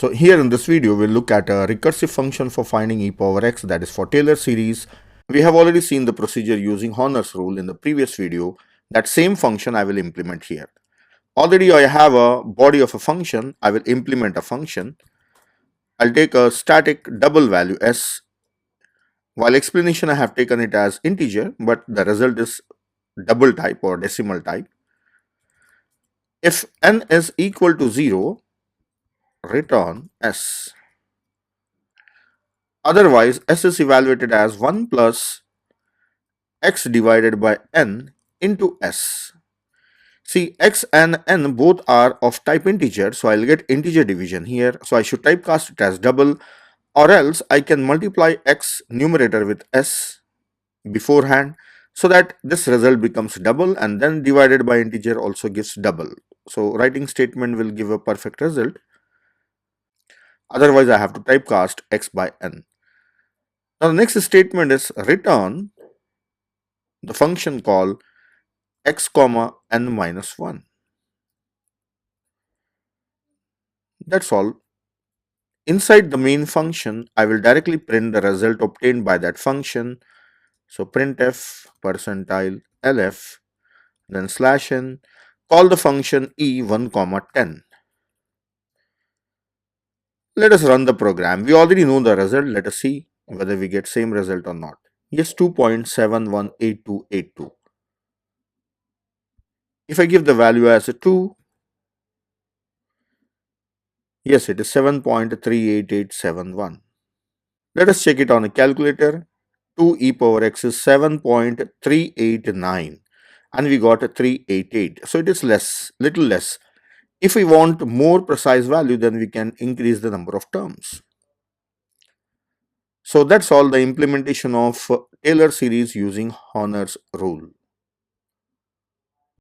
So here in this video, we'll look at a recursive function for finding e power x, that is for Taylor series. We have already seen the procedure using Horner's rule in the previous video. That same function I will implement here. Already I have a body of a function. I will implement a function. I'll take a static double value s. While explanation I have taken it as integer, but the result is double type or decimal type. If n is equal to 0, return s. Otherwise, s is evaluated as 1 plus x divided by n into s. See, x and n both are of type integer, so I'll get integer division here. So I should typecast it as double, or else I can multiply x numerator with s beforehand, so that this result becomes double, and then divided by integer also gives double. So writing statement will give a perfect result. Otherwise, I have to typecast x by n. Now the next statement is return the function call x comma n minus 1. That's all. Inside the main function, I will directly print the result obtained by that function. So printf percentile lf, then slash n, call the function e1 comma 10. Let us run the program. We already know the result. Let us see whether we get same result or not. Yes, 2.718282. If I give the value as a 2, yes, it is 7.38871. Let us check it on a calculator. 2 e power x is 7.389 and we got a 388. So it is little less. If we want more precise value, then we can increase the number of terms. So that's all the implementation of Taylor series using Horner's rule.